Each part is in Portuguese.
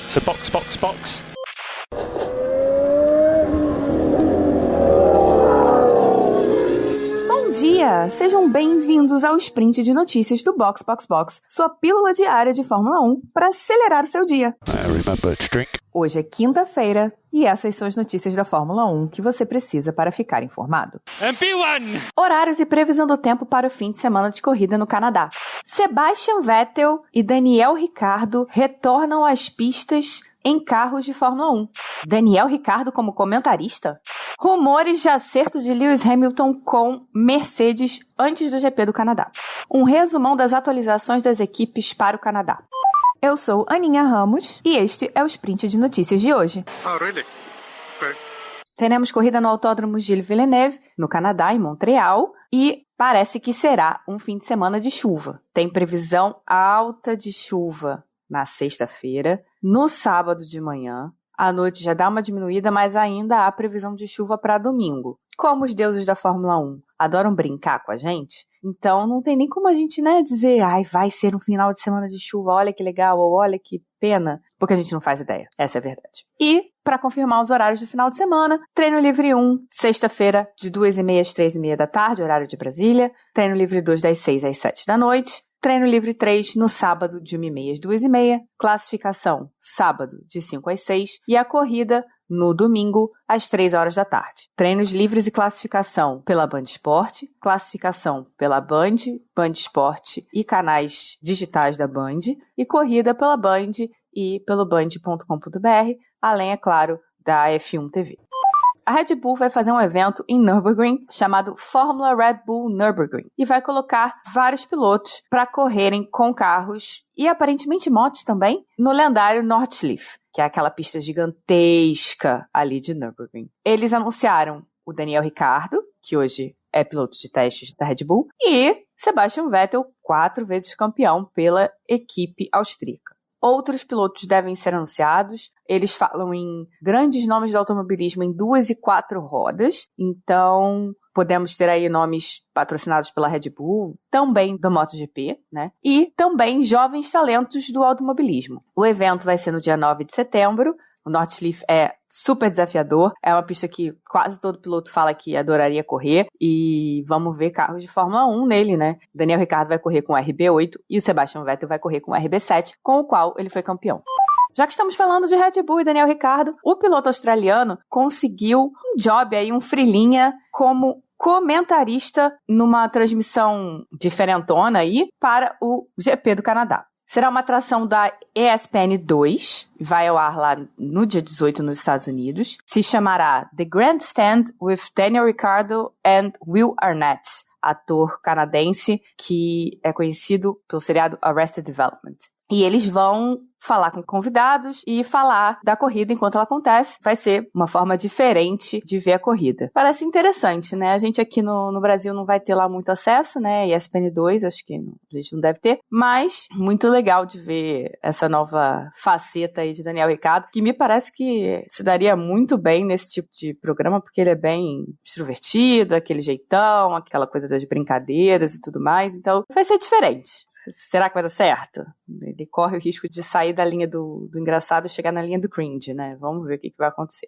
So box. Bom dia! Sejam bem-vindos ao Sprint de Notícias do Box, sua pílula diária de Fórmula 1 para acelerar o seu dia. Remember to drink. Hoje é quinta-feira e essas são as notícias da Fórmula 1 que você precisa para ficar informado. MP1! Horários e previsão do tempo para o fim de semana de corrida no Canadá. Sebastian Vettel e Daniel Ricciardo retornam às pistas em carros de Fórmula 1. Daniel Ricciardo como comentarista? Rumores de acerto de Lewis Hamilton com Mercedes antes do GP do Canadá. Um resumão das atualizações das equipes para o Canadá. Eu sou Aninha Ramos e este é o Sprint de Notícias de hoje. Oh, really? Okay. Teremos corrida no Autódromo Gilles Villeneuve, no Canadá, em Montreal, e parece que será um fim de semana de chuva. Tem previsão alta de chuva na sexta-feira, no sábado de manhã. À noite já dá uma diminuída, mas ainda há previsão de chuva para domingo. Como os deuses da Fórmula 1 adoram brincar com a gente, então não tem nem como a gente, dizer, vai ser um final de semana de chuva, olha que legal, ou olha que pena, porque a gente não faz ideia. Essa é a verdade. E, para confirmar os horários do final de semana, treino livre 1, sexta-feira, de 2h30 às 3h30 da tarde, horário de Brasília. Treino livre 2, das 6 às 7 da noite. Treino livre 3, no sábado, de 1h30 às 2h30. Classificação, sábado, de 5 às 6. E a corrida, no domingo, às 3 horas da tarde. Treinos livres e classificação pela Band Esporte, classificação pela Band, Band Esporte e canais digitais da Band, e corrida pela Band e pelo band.com.br, além, é claro, da F1 TV. A Red Bull vai fazer um evento em Nürburgring chamado Fórmula Red Bull Nürburgring e vai colocar vários pilotos para correrem com carros e aparentemente motos também no lendário Nordschleife, que é aquela pista gigantesca ali de Nürburgring. Eles anunciaram o Daniel Ricciardo, que hoje é piloto de testes da Red Bull, e Sebastian Vettel, 4 vezes campeão pela equipe austríaca. Outros pilotos devem ser anunciados. Eles falam em grandes nomes do automobilismo em 2 e 4 rodas. Então, podemos ter aí nomes patrocinados pela Red Bull, também do MotoGP, E também jovens talentos do automobilismo. O evento vai ser no dia 9 de setembro. O Nordschleife é super desafiador, é uma pista que quase todo piloto fala que adoraria correr, e vamos ver carros de Fórmula 1 nele, Daniel Ricciardo vai correr com o RB8 e o Sebastian Vettel vai correr com o RB7, com o qual ele foi campeão. Já que estamos falando de Red Bull e Daniel Ricciardo, o piloto australiano conseguiu um job aí, um freelinha, como comentarista numa transmissão diferentona aí para o GP do Canadá. Será uma atração da ESPN2, vai ao ar lá no dia 18 nos Estados Unidos. Se chamará The Grandstand with Daniel Ricciardo and Will Arnett, ator canadense que é conhecido pelo seriado Arrested Development. E eles vão falar com convidados e falar da corrida enquanto ela acontece. Vai ser uma forma diferente de ver a corrida. Parece interessante, A gente aqui no Brasil não vai ter lá muito acesso, ESPN2, acho que a gente não deve ter. Mas muito legal de ver essa nova faceta aí de Daniel Ricciardo, que me parece que se daria muito bem nesse tipo de programa, porque ele é bem extrovertido, aquele jeitão, aquela coisa das brincadeiras e tudo mais. Então vai ser diferente. Será que vai dar certo? Ele corre o risco de sair da linha do engraçado e chegar na linha do cringe, Vamos ver o que vai acontecer.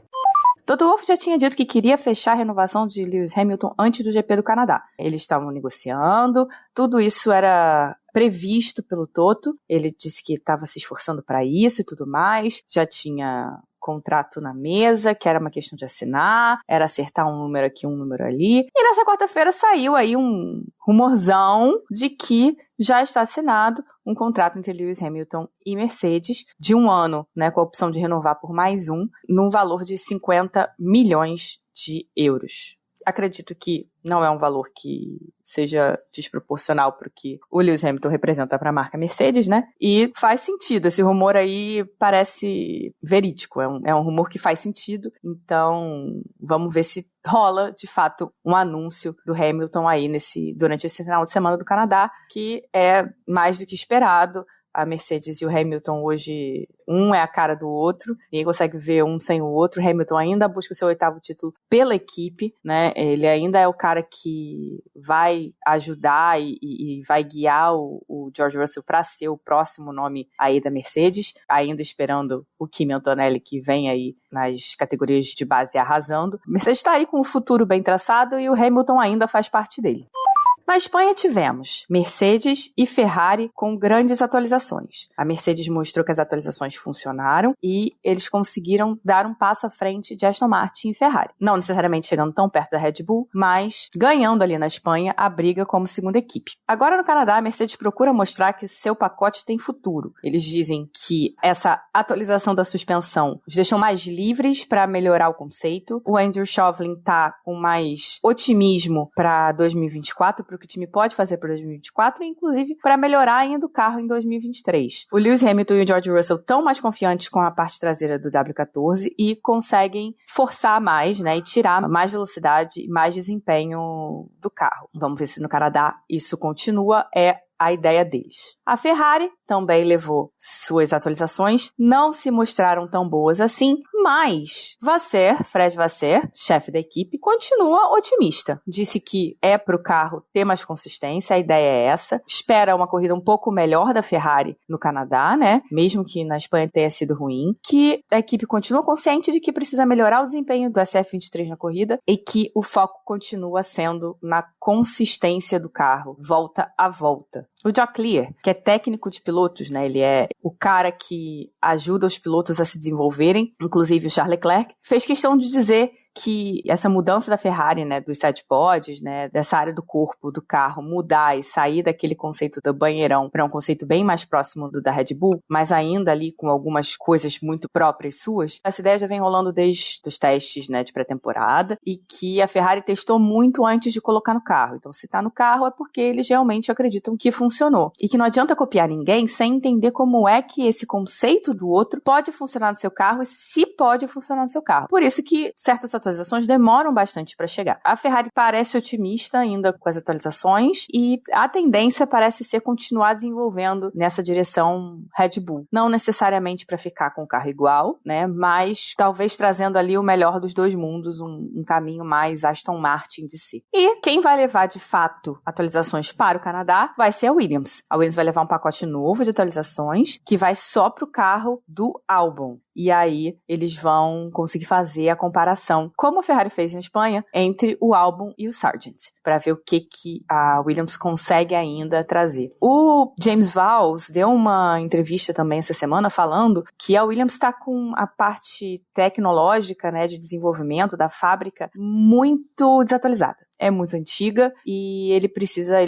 Toto Wolff já tinha dito que queria fechar a renovação de Lewis Hamilton antes do GP do Canadá. Eles estavam negociando, tudo isso era previsto pelo Toto. Ele disse que estava se esforçando para isso e tudo mais. Já tinha contrato na mesa, que era uma questão de assinar, era acertar um número aqui, um número ali. E nessa quarta-feira saiu aí um rumorzão de que já está assinado um contrato entre Lewis Hamilton e Mercedes de 1 ano, com a opção de renovar por mais um, num valor de 50 milhões de euros. Acredito que não é um valor que seja desproporcional para o que o Lewis Hamilton representa para a marca Mercedes, E faz sentido, esse rumor aí parece verídico, é um rumor que faz sentido, então vamos ver se rola, de fato, um anúncio do Hamilton aí durante esse final de semana do Canadá, que é mais do que esperado. a Mercedes e o Hamilton hoje, um é a cara do outro, ninguém consegue ver um sem o outro. O Hamilton ainda busca o seu 8º título pela equipe, né? Ele ainda é o cara que vai ajudar e vai guiar o George Russell para ser o próximo nome aí da Mercedes, ainda esperando o Kimi Antonelli, que vem aí nas categorias de base arrasando. A Mercedes está aí com um futuro bem traçado e o Hamilton ainda faz parte dele. Na Espanha tivemos Mercedes e Ferrari com grandes atualizações. A Mercedes mostrou que as atualizações funcionaram e eles conseguiram dar um passo à frente de Aston Martin e Ferrari. Não necessariamente chegando tão perto da Red Bull, mas ganhando ali na Espanha a briga como segunda equipe. Agora no Canadá, a Mercedes procura mostrar que o seu pacote tem futuro. Eles dizem que essa atualização da suspensão os deixou mais livres para melhorar o conceito. O Andrew Chauvelin está com mais otimismo para 2024, o que o time pode fazer para 2024 e, inclusive, para melhorar ainda o carro em 2023. O Lewis Hamilton e o George Russell estão mais confiantes com a parte traseira do W14 e conseguem forçar mais, né, e tirar mais velocidade e mais desempenho do carro. Vamos ver se no Canadá isso continua, a ideia deles. A Ferrari também levou suas atualizações, não se mostraram tão boas assim, mas Fred Vasseur, chefe da equipe, continua otimista. Disse que é para o carro ter mais consistência, a ideia é essa. Espera uma corrida um pouco melhor da Ferrari no Canadá, né? Mesmo que na Espanha tenha sido ruim, que a equipe continua consciente de que precisa melhorar o desempenho do SF23 na corrida e que o foco continua sendo na consistência do carro, volta a volta. O Jock Clear, que é técnico de pilotos, né? Ele é o cara que ajuda os pilotos a se desenvolverem, inclusive o Charles Leclerc, fez questão de dizer que essa mudança da Ferrari, né, dos sidepods, né, dessa área do corpo do carro mudar e sair daquele conceito do banheirão para um conceito bem mais próximo do da Red Bull, mas ainda ali com algumas coisas muito próprias suas, essa ideia já vem rolando desde os testes, né, de pré-temporada e que a Ferrari testou muito antes de colocar no carro. Então, se está no carro é porque eles realmente acreditam que funcionou. E que não adianta copiar ninguém sem entender como é que esse conceito do outro pode funcionar no seu carro e se pode funcionar no seu carro. Por isso que certas atualizações demoram bastante para chegar. A Ferrari parece otimista ainda com as atualizações e a tendência parece ser continuar desenvolvendo nessa direção Red Bull. Não necessariamente para ficar com o carro igual, né? Mas talvez trazendo ali o melhor dos dois mundos, um caminho mais Aston Martin de si. E quem vai levar de fato atualizações para o Canadá vai ser a Williams. A Williams vai levar um pacote novo de atualizações que vai só para o carro do Albon. E aí eles vão conseguir fazer a comparação, como a Ferrari fez na Espanha, entre o Albon e o Sargent, para ver o que a Williams consegue ainda trazer. O James Vowles deu uma entrevista também essa semana falando que a Williams está com a parte tecnológica, né, de desenvolvimento da fábrica muito desatualizada. É muito antiga e ele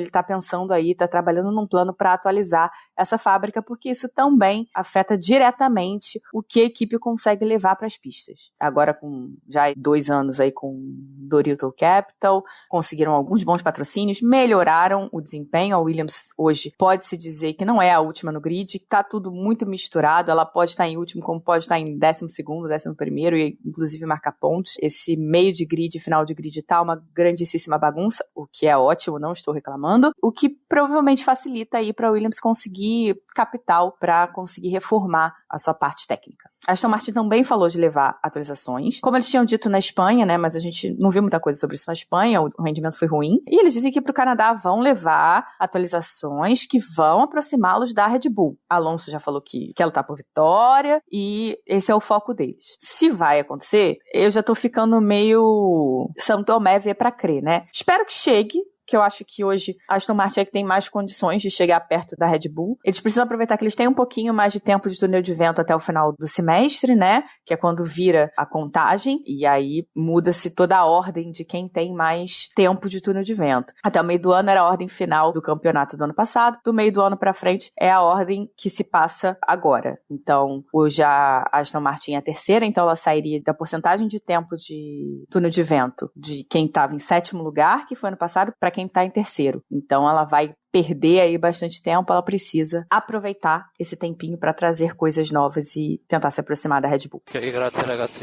tá pensando aí, tá trabalhando num plano para atualizar essa fábrica, porque isso também afeta diretamente o que a equipe consegue levar para as pistas. Agora, com já 2 anos aí com Dorito Capital, conseguiram alguns bons patrocínios, melhoraram o desempenho. A Williams hoje pode-se dizer que não é a última no grid, tá tudo muito misturado, ela pode estar em último, como pode estar em 12º, 11º e inclusive marcar pontos. Esse meio de grid, final de grid tá uma grandíssima bagunça, o que é ótimo, não estou reclamando, o que provavelmente facilita aí para a Williams conseguir capital para conseguir reformar a sua parte técnica. A Aston Martin também falou de levar atualizações, como eles tinham dito na Espanha, né, mas a gente não viu muita coisa sobre isso na Espanha, o rendimento foi ruim, e eles dizem que para o Canadá vão levar atualizações que vão aproximá-los da Red Bull. Alonso já falou que quer lutar por vitória e esse é o foco deles. Se vai acontecer, eu já tô ficando meio São Tomé ver pra crer, né? Espero que chegue, que eu acho que hoje a Aston Martin é que tem mais condições de chegar perto da Red Bull. Eles precisam aproveitar que eles têm um pouquinho mais de tempo de túnel de vento até o final do semestre, né? Que é quando vira a contagem, e aí muda-se toda a ordem de quem tem mais tempo de túnel de vento. Até o meio do ano era a ordem final do campeonato do ano passado, do meio do ano pra frente é a ordem que se passa agora. Então, hoje a Aston Martin é a terceira, então ela sairia da porcentagem de tempo de túnel de vento de quem estava em 7º lugar, que foi ano passado, para quem está em 3º. Então ela vai perder aí bastante tempo, ela precisa aproveitar esse tempinho para trazer coisas novas e tentar se aproximar da Red Bull.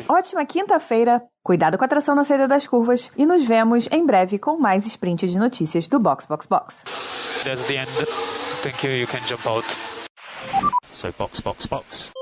Ótima quinta-feira, cuidado com a tração na saída das curvas e nos vemos em breve com mais sprint de notícias do Box. That's the end. Thank you. You can jump out. So box, box, box.